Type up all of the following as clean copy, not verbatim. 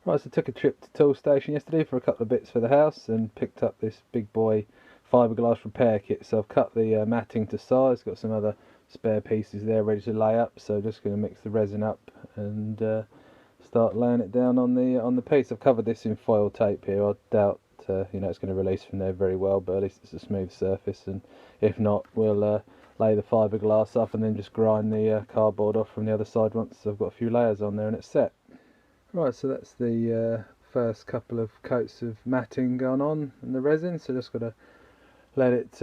Right, so I took a trip to Tool Station yesterday for a couple of bits for the house and picked up this big boy fiberglass repair kit. So I've cut the matting to size, got some other spare pieces there ready to lay up, so just going to mix the resin up and start laying it down on the piece. I've covered this in foil tape here. I doubt you know, it's going to release from there very well, but at least it's a smooth surface, and if not, we'll lay the fiberglass up and then just grind the cardboard off from the other side once I've got a few layers on there and it's set. Right, so that's the first couple of coats of matting going on and the resin, so just got to let it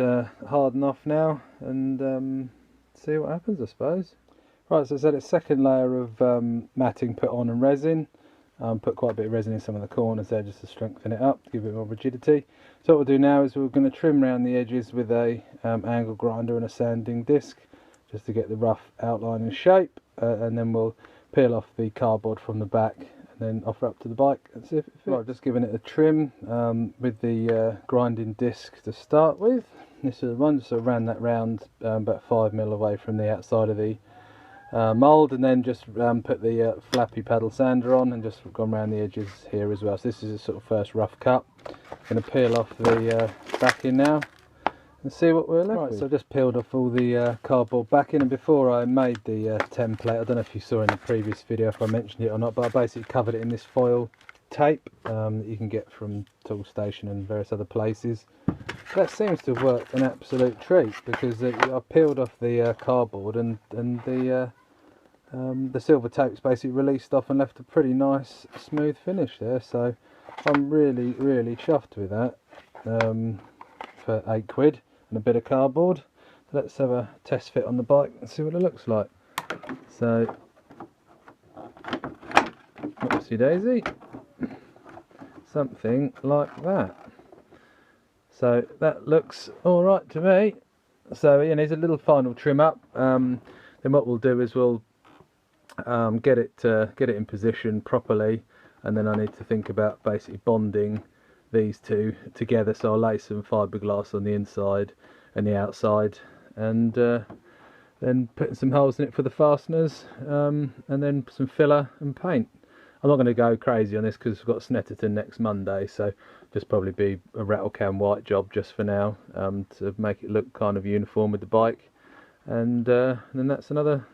harden off now and see what happens, I suppose. Right, so I said a second layer of matting put on and resin. Put quite a bit of resin in some of the corners there just to strengthen it up, to give it more rigidity. So what we'll do now is we're going to trim around the edges with a angle grinder and a sanding disc just to get the rough outline and shape, and then we'll peel off the cardboard from the back and then offer up to the bike and see if it fits. Right, just giving it a trim with the grinding disc to start with. This is the one, just sort of ran that round about 5mm away from the outside of the mould, and then just put the flappy paddle sander on and just gone around the edges here as well. So this is a sort of first rough cut. I'm going to peel off the backing now and see what we're left with. So I just peeled off all the cardboard backing, and before I made the template, I don't know if you saw in the previous video if I mentioned it or not, but I basically covered it in this foil tape that you can get from Tool Station and various other places. That seems to have worked an absolute treat, because I peeled off the cardboard and the silver tape's basically released off and left a pretty nice smooth finish there. So I'm really chuffed with that for £8 and a bit of cardboard. Let's have a test fit on the bike and see what it looks like. So whoopsie daisy, something like that. So that looks all right to me. So yeah, there's a little final trim up. Then what we'll do is we'll get it in position properly, and then I need to think about basically bonding these two together. So I'll lay some fiberglass on the inside and the outside, and then putting some holes in it for the fasteners, and then some filler and paint. I'm not going to go crazy on this because we've got Snetterton next Monday, so just probably be a rattle can white job just for now, to make it look kind of uniform with the bike, and then that's another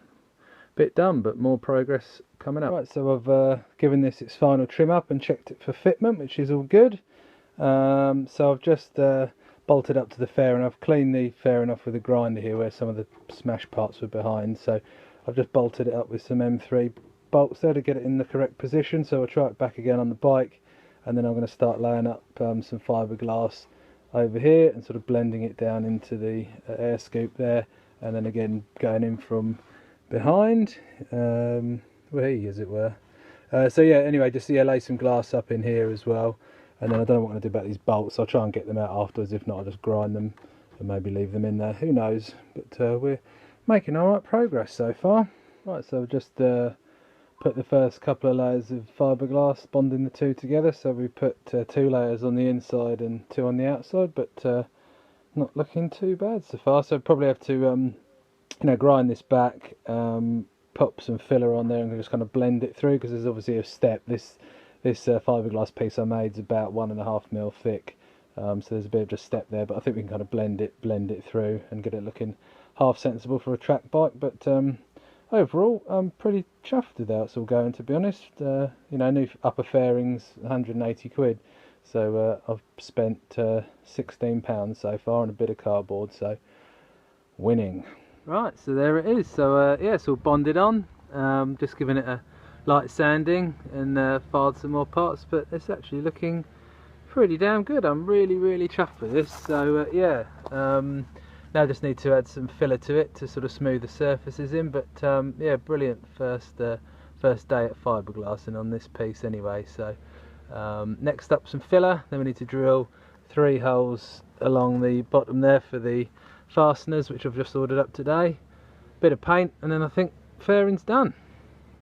bit done, but more progress coming up. Right, so I've given this its final trim up and checked it for fitment, which is all good. So I've just bolted up to the fairing. I've cleaned the fairing off with a grinder here where some of the smash parts were behind, so I've just bolted it up with some M3 bolts there to get it in the correct position. So I'll try it back again on the bike, and then I'm going to start laying up some fiberglass over here and sort of blending it down into the air scoop there, and then again going in from behind, way as it were. So yeah, anyway, just lay some glass up in here as well, and then I don't know what I'm going to do about these bolts. I'll try and get them out afterwards. If not, I'll just grind them and maybe leave them in there, who knows. But we're making alright progress so far. Right, so I've just put the first couple of layers of fiberglass, bonding the two together. So we put 2 layers on the inside and 2 on the outside, but not looking too bad so far. So probably have to you know, grind this back, pop some filler on there and just kind of blend it through, because there's obviously a step. This fiberglass piece I made is about 1.5mm thick, so there's a bit of a step there, but I think we can kind of blend it through and get it looking half sensible for a track bike. But overall I'm pretty chuffed with how it's all going, to be honest. You know, new upper fairings, £180, so I've spent £16 so far on a bit of cardboard, so winning. Right, so there it is. So yeah, it's all bonded on. Just giving it a light sanding and filed some more parts, but it's actually looking pretty damn good. I'm really chuffed with this. So yeah, now I just need to add some filler to it to sort of smooth the surfaces in. But yeah, brilliant first day at fiberglassing on this piece anyway. So next up, some filler. Then we need to drill 3 holes along the bottom there for the fasteners, which I've just ordered up today. Bit of paint, and then I think fairing's done.